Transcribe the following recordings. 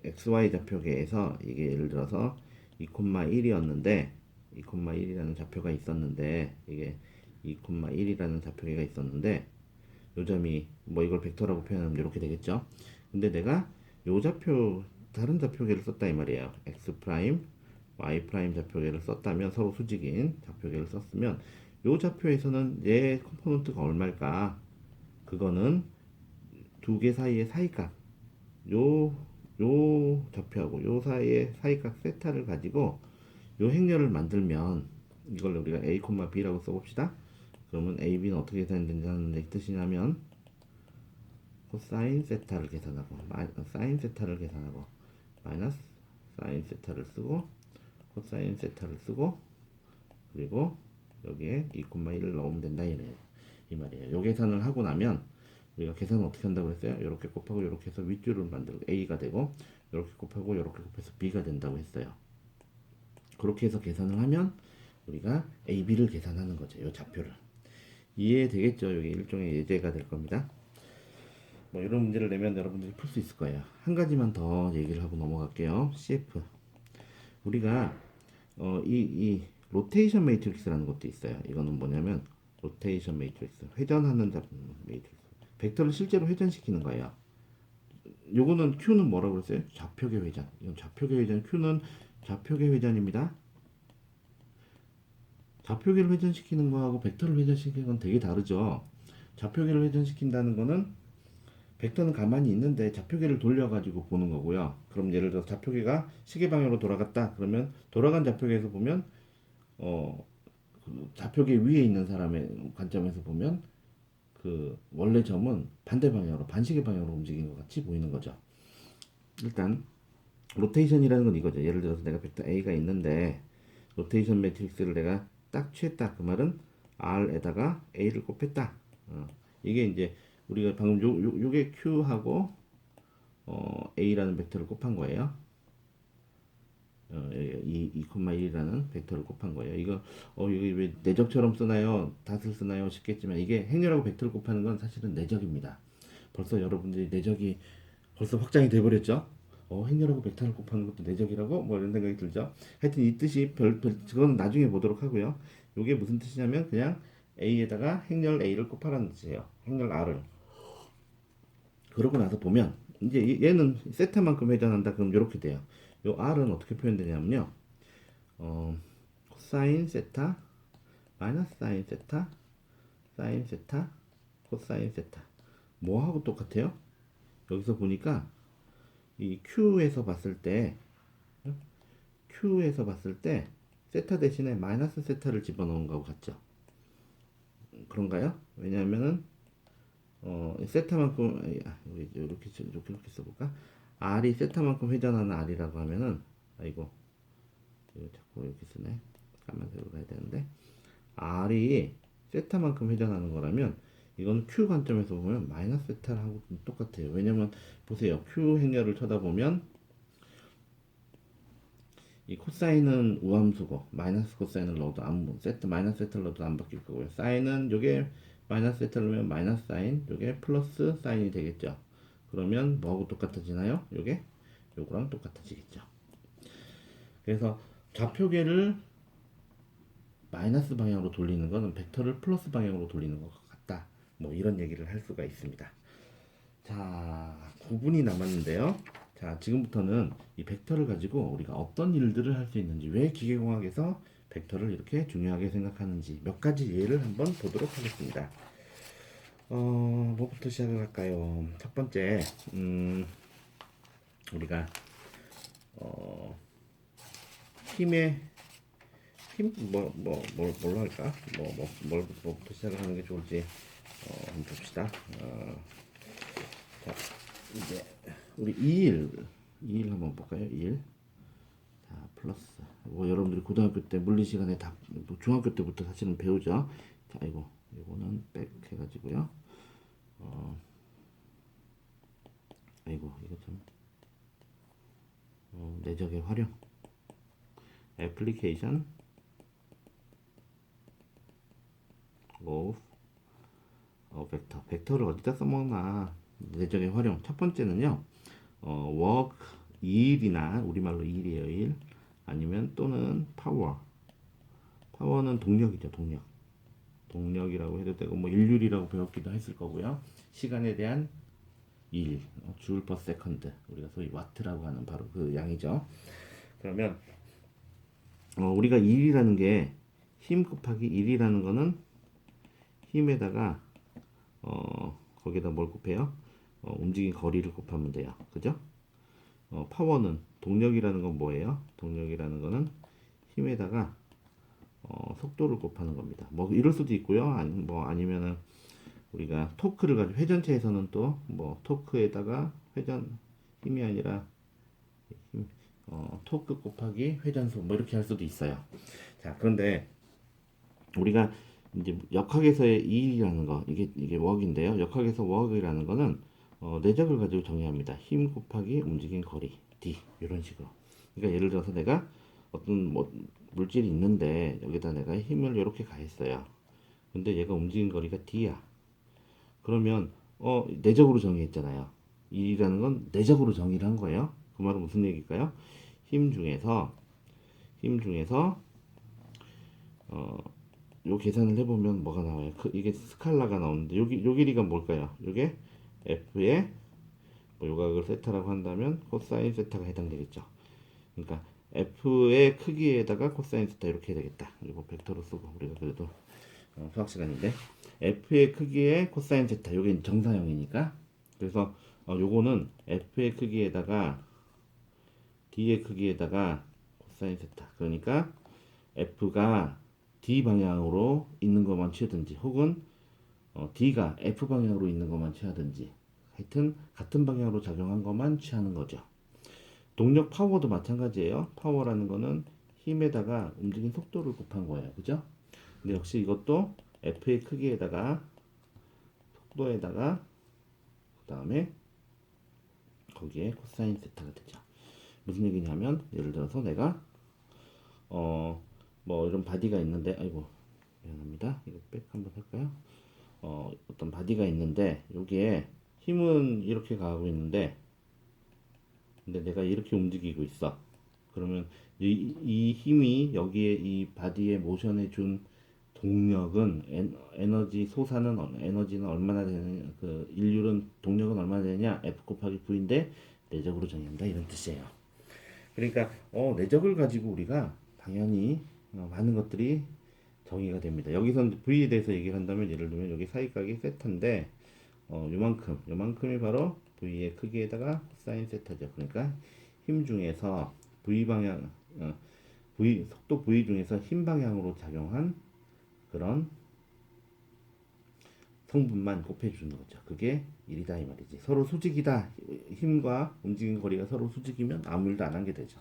xy 좌표계에서 이게 예를 들어서 2,1이었는데 2,1이라는 좌표가 있었는데 이게 2,1이라는 좌표계가 있었는데 요 점이 뭐 이걸 벡터라고 표현하면 이렇게 되겠죠. 근데 내가 요 좌표 다른 좌표계를 썼다 이 말이에요. x 프라임, y 프라임 좌표계를 썼다면 서로 수직인 좌표계를 썼으면 요 좌표에서는 얘 컴포넌트가 얼마일까? 그거는 두 개 사이의 사이값 요, 요 좌표하고 요 사이의 사이값 세타를 가지고 요 행렬을 만들면 이걸 우리가 a, b라고 써봅시다. 그러면 a, b는 어떻게 계산된다는 뜻이냐면 코사인 세타를 계산하고 사인 세타를 계산하고 마이너스 사인 세타를 쓰고 코사인 세타를 쓰고 그리고 여기에 2,1을 넣으면 된다 이 말이에요. 요 계산을 하고 나면 우리가 계산을 어떻게 한다고 했어요? 이렇게 곱하고 이렇게 해서 윗줄을 만들고 a가 되고 이렇게 곱하고 이렇게 곱해서 b가 된다고 했어요. 그렇게 해서 계산을 하면 우리가 a, b를 계산하는 거죠. 이 좌표를. 이해되겠죠? 여기 일종의 예제가 될 겁니다. 뭐 이런 문제를 내면 여러분들이 풀 수 있을 거예요. 한 가지만 더 얘기를 하고 넘어갈게요. CF. 우리가 이 로테이션 매트릭스라는 것도 있어요. 이거는 뭐냐면 로테이션 매트릭스, 회전하는 매트릭스. 벡터를 실제로 회전시키는 거예요. 요거는 Q는 뭐라고 그랬어요? 좌표계 회전. 이건 좌표계 회전. Q는 좌표계 회전입니다. 좌표계를 회전시키는 거하고 벡터를 회전시키는 건 되게 다르죠. 좌표계를 회전시킨다는 거는 벡터는 가만히 있는데 좌표계를 돌려가지고 보는 거고요. 그럼 예를 들어 좌표계가 시계 방향으로 돌아갔다. 그러면 돌아간 좌표계에서 보면 그 좌표계 위에 있는 사람의 관점에서 보면 그 원래 점은 반대 방향으로 반시계 방향으로 움직이는 것 같이 보이는 거죠. 일단 로테이션이라는 건 이거죠. 예를 들어서 내가 벡터 A가 있는데 로테이션 매트릭스를 내가 딱 취했다. 그 말은 R에다가 A를 곱했다. 이게 이제 우리가 방금 요게 Q하고 A라는 벡터를 곱한 거예요. 2,1이라는 벡터를 곱한 거예요. 이거 여기 왜 내적처럼 쓰나요? 닷을 쓰나요? 싶겠지만 이게 행렬하고 벡터를 곱하는 건 사실은 내적입니다. 벌써 여러분들이 내적이 벌써 확장이 돼버렸죠. 행렬하고 벡터를 곱하는 것도 내적이라고 뭐 이런 생각이 들죠. 하여튼 이 뜻이 그건 나중에 보도록 하고요. 이게 무슨 뜻이냐면 그냥 A에다가 행렬 A를 곱하라는 뜻이에요. 행렬 R을. 그러고 나서 보면 이제 얘는 세타만큼 회전한다. 그럼 이렇게 돼요. 요 R은 어떻게 표현되냐면요. 코사인 세타 마이너스 사인 세타 사인 세타 코사인 세타 뭐하고 똑같아요? 여기서 보니까 이 Q에서 봤을 때 세타 대신에 마이너스 세타를 집어넣은 거하고 같죠? 그런가요? 왜냐하면은 세타만큼 이렇게 써볼까? R이 세타만큼 회전하는 R이라고 하면은 아이고 이거 자꾸 이렇게 쓰네. 까만색으로 가야 되는데 R이 세타만큼 회전하는 거라면 이건 Q 관점에서 보면 마이너스 세타하고 똑같아요. 왜냐면 보세요. Q 행렬을 쳐다보면 이 코사인은 우함수고 마이너스 코사인을 넣어도 마이너스 세타를 넣어도 안 바뀔 거고요. 사인은 요게 마이너스 세타를 넣으면 마이너스 사인, 요게 플러스 사인이 되겠죠. 그러면 뭐하고 똑같아지나요? 요거랑 똑같아지겠죠. 그래서 좌표계를 마이너스 방향으로 돌리는 것은 벡터를 플러스 방향으로 돌리는 것 같다. 뭐 이런 얘기를 할 수가 있습니다. 자, 9분이 남았는데요. 자, 지금부터는 이 벡터를 가지고 우리가 어떤 일들을 할 수 있는지, 왜 기계공학에서 벡터를 이렇게 중요하게 생각하는지 몇 가지 예를 한번 보도록 하겠습니다. 뭐부터 시작을 할까요? 첫 번째, 우리가 어, 힘의 뭘로 할까? 뭐부터 시작을 하는 게 좋을지 한번 봅시다. 자, 이제 우리 2일 한번 볼까요? 2일. 자, 플러스. 뭐 여러분들이 고등학교 때 물리 시간에 뭐 중학교 때부터 사실은 배우죠. 자, 이거는 백 해가지고요. 이거 좀 내적의 활용. 애플리케이션 of 벡터를 어디다 써먹나. 내적의 활용. 첫 번째는요. work 일이나 우리말로 일이에요, 일. 아니면 또는 파워. 파워는 동력이죠, 동력. 동력이라고 해도 되고 뭐 일률이라고 배웠기도 했을 거고요. 시간에 대한 일, 줄 퍼 세컨드. 우리가 소위 와트라고 하는 바로 그 양이죠. 그러면 우리가 일이라는 게 힘 곱하기 1이라는 거는 힘에다가 거기다 뭘 곱해요? 움직인 거리를 곱하면 돼요. 그죠? 파워는 동력이라는 건 뭐예요? 동력이라는 거는 힘에다가 속도를 곱하는 겁니다. 뭐 이럴 수도 있고요. 아니면은 우리가 토크를 가지고 회전체에서는 또 뭐 토크에다가 회전 힘이 아니라 토크 곱하기 회전수 뭐 이렇게 할 수도 있어요. 자, 그런데 우리가 이제 역학에서의 일이라는 거 이게 웍인데요. 역학에서 웍이라는 거는 내적을 가지고 정의합니다. 힘 곱하기 움직인 거리 d 이런 식으로. 그러니까 예를 들어서 내가 어떤 뭐 물질이 있는데 여기다 내가 힘을 이렇게 가했어요. 근데 얘가 움직인 거리가 d야. 그러면 내적으로 정의했잖아요. 일이라는 건 내적으로 정의를 한 거예요. 그 말은 무슨 얘기일까요? 힘 중에서 요 계산을 해보면 뭐가 나와요? 이게 스칼라가 나오는데 요 길이가 뭘까요? 요게 f의 뭐 요각을 세타라고 한다면 코사인 세타가 해당되겠죠. 그러니까 f의 크기에다가 코사인 세타 이렇게 해야 되겠다. 이거 벡터로 쓰고 우리가 그래도 수학 시간인데 f의 크기에 코사인 세타 요게 정사형이니까 그래서 요거는 f의 크기에다가 d의 크기에다가 코사인 세타 그러니까 f가 d 방향으로 있는 것만 취하든지 혹은 d가 f 방향으로 있는 것만 취하든지 하여튼 같은 방향으로 작용한 것만 취하는 거죠. 동력 파워도 마찬가지예요. 파워라는 거는 힘에다가 움직인 속도를 곱한 거예요. 그죠? 근데 역시 이것도 f의 크기에다가 속도에다가 그 다음에 거기에 코사인 세타가 되죠. 무슨 얘기냐면 예를 들어서 내가 뭐 이런 바디가 있는데 아이고 미안합니다. 이거 백 한번 할까요? 어떤 바디가 있는데 여기에 힘은 이렇게 가고 있는데 근데 내가 이렇게 움직이고 있어. 그러면 이 힘이 여기에 이 바디의 모션에 준 동력은 에너지 소사는 에너지는 얼마나 되느냐 그 인율은 동력은 얼마나 되느냐 F 곱하기 V인데 내적으로 정의한다 이런 뜻이에요. 그러니까 내적을 가지고 우리가 당연히 많은 것들이 정의가 됩니다. 여기서 V에 대해서 얘기를 한다면 예를 들면 여기 사이각이 세타인데 요만큼이 바로 V의 크기에다가 사인 세타죠. 그러니까 힘 중에서 V 방향 속도 V 중에서 힘 방향으로 작용한 그런 성분만 곱해주는 거죠. 그게 일이다 이 말이지. 서로 수직이다. 힘과 움직임 거리가 서로 수직이면 아무 일도 안 한 게 되죠.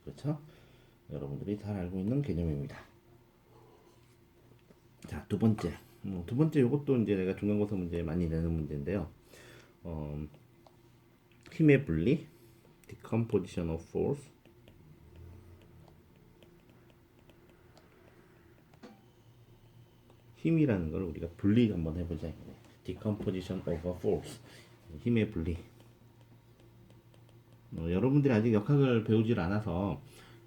그렇죠? 여러분들이 잘 알고 있는 개념입니다. 자, 두 번째. 두 번째 요것도 이제 내가 중간고사 문제에 많이 내는 문제인데요. 힘의 분리, decomposition of force. 힘이라는 걸 우리가 분리 한번 해보자. decomposition of a force. 힘의 분리. 여러분들이 아직 역학을 배우질 않아서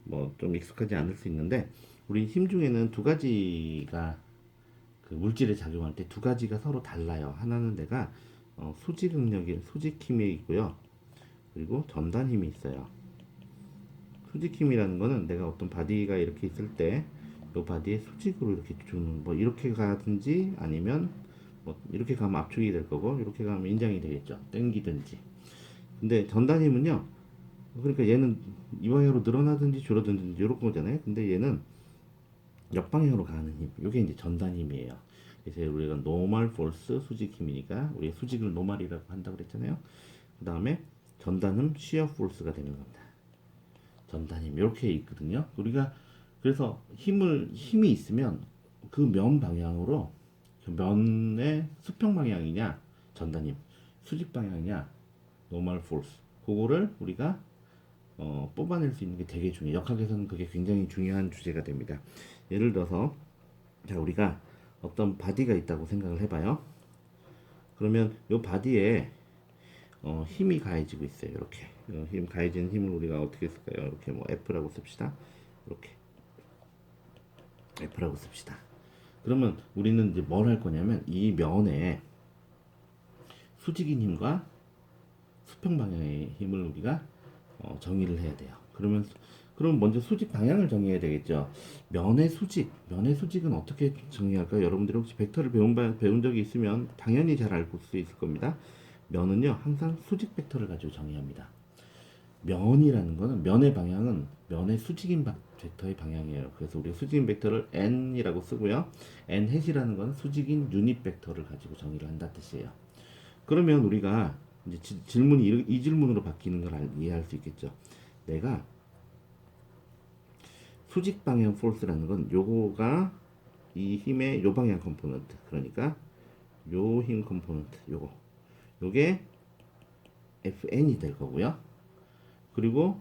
뭐 좀 익숙하지 않을 수 있는데 우리 힘 중에는 두 가지가 그 물질에 작용할 때 두 가지가 서로 달라요. 하나는 내가 수직 응력이 수직 힘이 있고요. 그리고 전단 힘이 있어요. 수직 힘이라는 거는 내가 어떤 바디가 이렇게 있을 때 이 바디에 수직으로 이렇게 주는 뭐 이렇게 가든지 아니면 뭐 이렇게 가면 압축이 될 거고 이렇게 가면 인장이 되겠죠. 당기든지. 근데 전단 힘은요. 그러니까 얘는 이 방향으로 늘어나든지 줄어든지 이런 거잖아요. 근데 얘는 역방향으로 가는 힘. 이게 이제 전단 힘이에요. 그래서 우리가 노멀 포스 수직 힘이니까 우리 수직을 노멀이라고 한다고 그랬잖아요. 그 다음에 전단은 시어 포스가 되는 겁니다. 전단 힘 이렇게 있거든요. 우리가 그래서 힘이 있으면 그 면 방향으로 그 면의 수평 방향이냐 전단 힘 수직 방향이냐 노멀 포스 그거를 우리가 뽑아낼 수 있는 게 되게 중요해요. 역학에서는 그게 굉장히 중요한 주제가 됩니다. 예를 들어서 자 우리가 어떤 바디가 있다고 생각을 해봐요. 그러면 이 바디에 힘이 가해지고 있어요. 이렇게 힘 가해진 힘을 우리가 어떻게 쓸까요? 이렇게 뭐 F라고 씁시다. 이렇게 F라고 씁시다. 그러면 우리는 이제 뭘 할 거냐면 이 면에 수직인 힘과 수평 방향의 힘을 우리가 정의를 해야 돼요. 그럼 먼저 수직 방향을 정의해야 되겠죠. 면의 수직은 어떻게 정의할까요? 여러분들이 혹시 벡터를 배운 적이 있으면 당연히 잘 알고 수 있을 겁니다. 면은요 항상 수직 벡터를 가지고 정의합니다. 면이라는 거는 면의 방향은 면의 수직인 벡터의 방향이에요. 그래서 우리가 수직인 벡터를 n이라고 쓰고요. n 햇이라는 건 수직인 유닛 벡터를 가지고 정의를 한다 뜻이에요. 그러면 우리가 이제 질문이 이 질문으로 바뀌는 걸 이해할 수 있겠죠. 내가 수직 방향 포스라는 건 요거가 이 힘의 요 방향 컴포넌트, 그러니까 요 힘 컴포넌트, 요게 Fn이 될 거고요. 그리고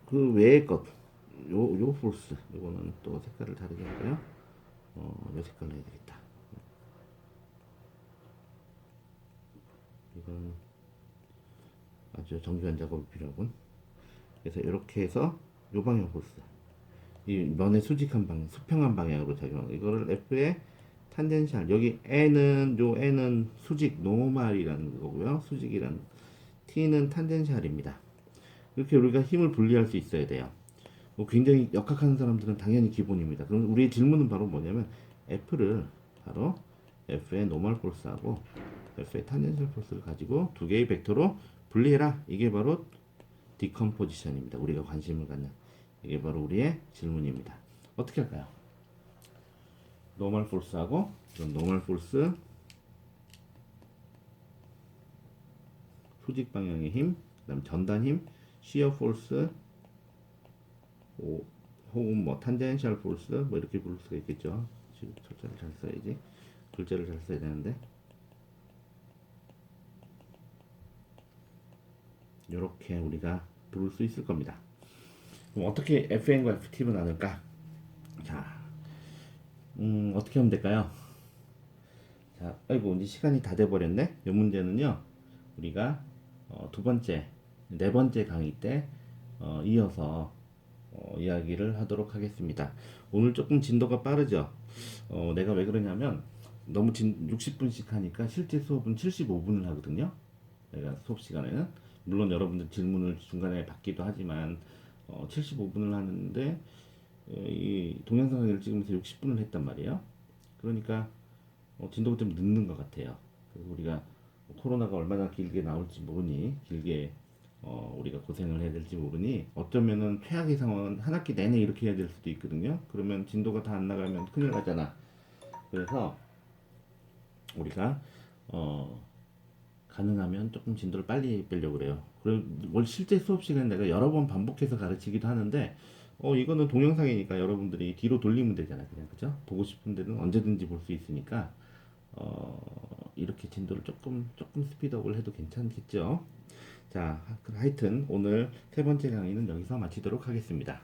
그 외의 것, 요 포스, 요거는 또 색깔을 다르게 할까요? 요 색깔로 해야 되겠다. 이건 아주 정교한 작업이 필요하군. 그래서 이렇게 해서 요 방향 포스, 이 면의 수직한 방향, 수평한 방향으로 작용하는 이거를 F의 탄젠셜, 여기 N은 수직 노멀이라는 거고요. 수직이란 T는 탄젠셜입니다. 이렇게 우리가 힘을 분리할 수 있어야 돼요. 뭐 굉장히 역학하는 사람들은 당연히 기본입니다. 그럼 우리의 질문은 바로 뭐냐면 F를 바로 F의 노멀 포스하고 F의 탄젠셜 포스를 가지고 두 개의 벡터로 분리해라. 이게 바로 디컴포지션입니다. 우리가 관심을 갖는 이게 바로 우리의 질문입니다. 어떻게 할까요? 노멀 포스하고 노멀 포스 수직 방향의 힘, 그다음 전단 힘, 시어 포스 혹은 뭐 탄젠셜 포스 뭐 이렇게 부를 수가 있겠죠. 지금 철자를 잘 써야지. 글자를 잘 써야 되는데 이렇게 우리가 부를 수 있을 겁니다. 그럼 어떻게 FN과 FT로 나눌까? 자, 어떻게 하면 될까요? 자, 아이고 이제 시간이 다 돼버렸네. 이 문제는요, 우리가 두 번째, 네 번째 강의 때 이어서 이야기를 하도록 하겠습니다. 오늘 조금 진도가 빠르죠. 내가 왜 그러냐면 너무 60분씩 하니까 실제 수업은 75분을 하거든요. 내가 수업 시간에는 물론 여러분들 질문을 중간에 받기도 하지만 75분을 하는데 이 동영상 강의를 찍으면서 60분을 했단 말이에요. 그러니까 진도가 좀 늦는 것 같아요. 그리고 우리가 코로나가 얼마나 길게 나올지 모르니 길게 우리가 고생을 해야 될지 모르니 어쩌면은 최악의 상황은 한 학기 내내 이렇게 해야 될 수도 있거든요. 그러면 진도가 다 안 나가면 큰일 나잖아. 그래서 우리가 가능하면 조금 진도를 빨리 빼려고 그래요. 그리고 실제 수업 시간 내가 여러 번 반복해서 가르치기도 하는데 이거는 동영상이니까 여러분들이 뒤로 돌리면 되잖아. 그냥 그죠? 보고 싶은 데는 언제든지 볼 수 있으니까 이렇게 진도를 조금 스피드업을 해도 괜찮겠죠? 자, 하여튼 오늘 세 번째 강의는 여기서 마치도록 하겠습니다.